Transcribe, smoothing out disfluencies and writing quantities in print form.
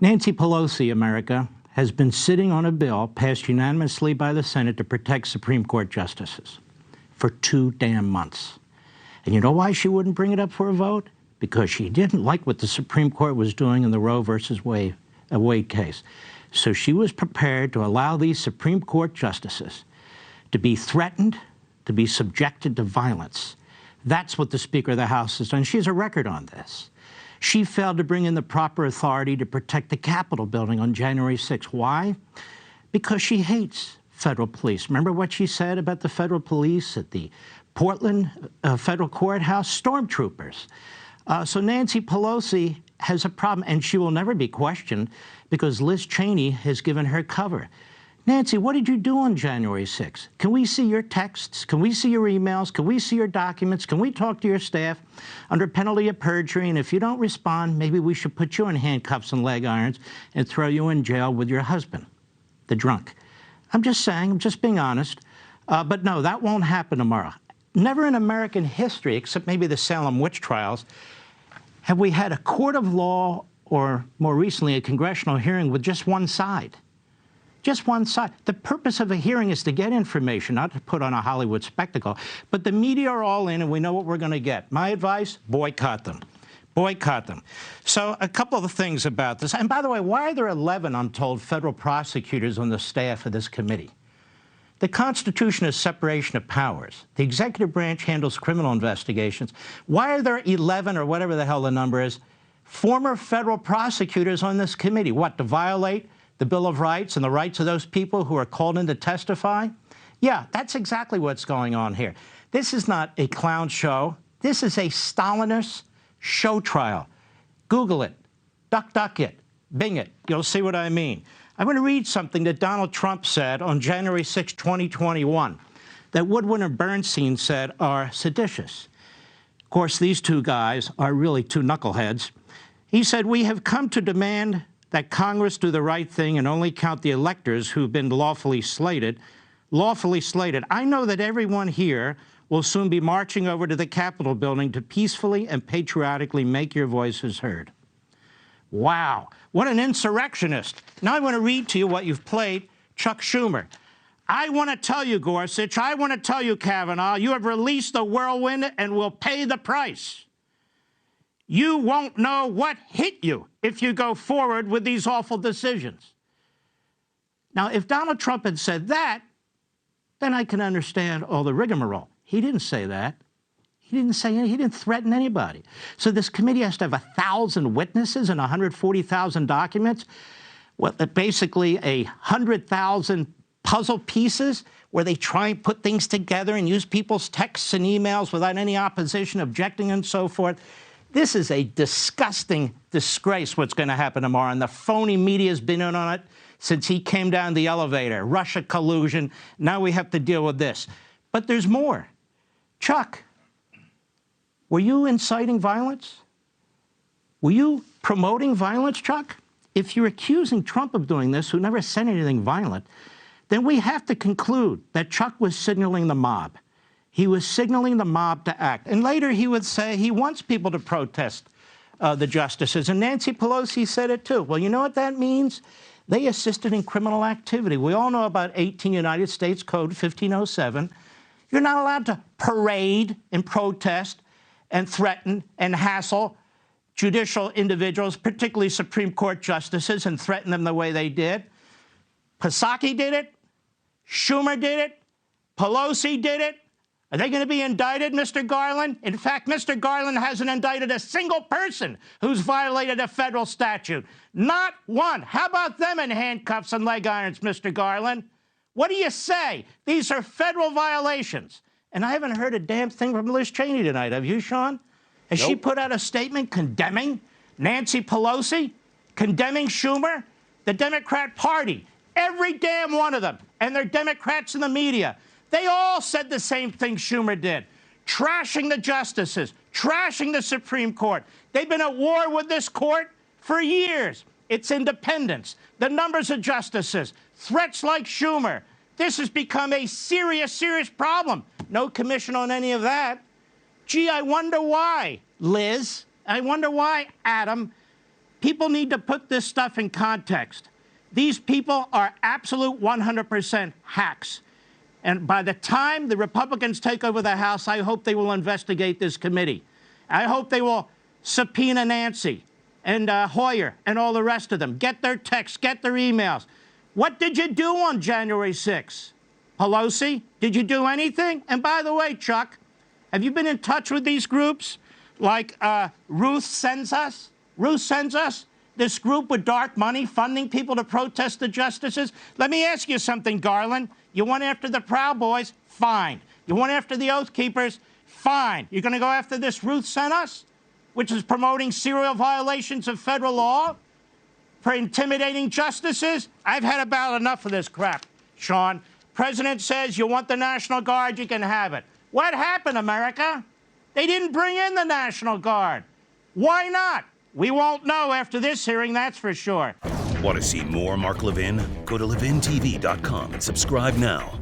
Nancy Pelosi, America, has been sitting on a bill passed unanimously by the Senate to protect Supreme Court justices for 2 damn months. And you know why she wouldn't bring it up for a vote? Because she didn't like what the Supreme Court was doing in the Roe versus Wade case. So she was prepared to allow these Supreme Court justices to be threatened, to be subjected to violence. That's what the Speaker of the House has done. She has a record on this. She failed to bring in the proper authority to protect the Capitol building on January 6th. Why? Because she hates federal police. Remember what she said about the federal police at the Portland federal courthouse? Stormtroopers. So Nancy Pelosi has a problem, and she will never be questioned because Liz Cheney has given her cover. Nancy, what did you do on January 6th? Can we see your texts? Can we see your emails? Can we see your documents? Can we talk to your staff under penalty of perjury? And if you don't respond, maybe we should put you in handcuffs and leg irons and throw you in jail with your husband, the drunk. I'm just saying, I'm just being honest. But no, that won't happen tomorrow. Never in American history, except maybe the Salem witch trials, have we had a court of law or more recently a congressional hearing with just one side. Just one side. The purpose of a hearing is to get information, not to put on a Hollywood spectacle. But the media are all in, and we know what we're going to get. My advice, boycott them. Boycott them. So a couple of things about this. And by the way, why are there 11 untold federal prosecutors on the staff of this committee? The Constitution is separation of powers. The executive branch handles criminal investigations. Why are there 11, or whatever the hell the number is, former federal prosecutors on this committee? What, to violate the Bill of Rights and the rights of those people who are called in to testify? Yeah, that's exactly what's going on here. This is not a clown show. This is a Stalinist show trial. Google it, duck it, Bing it. You'll see what I mean. I'm going to read something that Donald Trump said on January 6, 2021, that Woodward and Bernstein said are seditious. Of course, these two guys are really two knuckleheads. He said, "We have come to demand that Congress do the right thing and only count the electors who've been lawfully slated. Lawfully slated. I know that everyone here will soon be marching over to the Capitol building to peacefully and patriotically make your voices heard." Wow, what an insurrectionist. Now I want to read to you what you've played, Chuck Schumer. "I want to tell you, Gorsuch, I want to tell you, Kavanaugh, you have released the whirlwind and will pay the price. You won't know what hit you if you go forward with these awful decisions." Now, if Donald Trump had said that, then I can understand all the rigmarole. He didn't say that. He didn't say anything. He didn't threaten anybody. So this committee has to have 1,000 witnesses and 140,000 documents. Well, basically 100,000 puzzle pieces where they try and put things together and use people's texts and emails without any opposition, objecting, and so forth. This is a disgusting disgrace what's going to happen tomorrow, and the phony media has been in on it since he came down the elevator. Russia collusion. Now we have to deal with this. But there's more. Chuck, were you inciting violence? Were you promoting violence, Chuck? If you're accusing Trump of doing this, who never said anything violent, then we have to conclude that Chuck was signaling the mob. He was signaling the mob to act. And later he would say he wants people to protest the justices. And Nancy Pelosi said it too. Well, you know what that means? They assisted in criminal activity. We all know about 18 United States Code 1507. You're not allowed to parade and protest and threaten and hassle judicial individuals, particularly Supreme Court justices, and threaten them the way they did. Psaki did it. Schumer did it. Pelosi did it. Are they going to be indicted, Mr. Garland? In fact, Mr. Garland hasn't indicted a single person who's violated a federal statute. Not one. How about them in handcuffs and leg irons, Mr. Garland? What do you say? These are federal violations. And I haven't heard a damn thing from Liz Cheney tonight. Have you, Sean? Has she put out a statement condemning Nancy Pelosi, condemning Schumer, the Democrat Party, every damn one of them, and they're Democrats in the media? They all said the same thing Schumer did, trashing the justices, trashing the Supreme Court. They've been at war with this court for years. Its independence, the numbers of justices, threats like Schumer. This has become a serious, serious problem. No commission on any of that. Gee, I wonder why, Liz. I wonder why, Adam. people need to put this stuff in context. These people are absolute 100% hacks. And by the time the Republicans take over the House, I hope they will investigate this committee. I hope they will subpoena Nancy and Hoyer and all the rest of them. Get their texts, get their emails. What did you do on January 6th? Pelosi, did you do anything? And by the way, Chuck, have you been in touch with these groups like Ruth Sends Us? Ruth Sends Us? This group with dark money funding people to protest the justices? Let me ask you something, Garland. You went after the Proud Boys? Fine. You went after the Oath Keepers? Fine. You're going to go after this Ruth Sent Us, which is promoting serial violations of federal law for intimidating justices? I've had about enough of this crap, Sean. President says you want the National Guard, you can have it. What happened, America? They didn't bring in the National Guard. Why not? We won't know after this hearing, that's for sure. Want to see more Mark Levin? Go to LevinTV.com and subscribe now.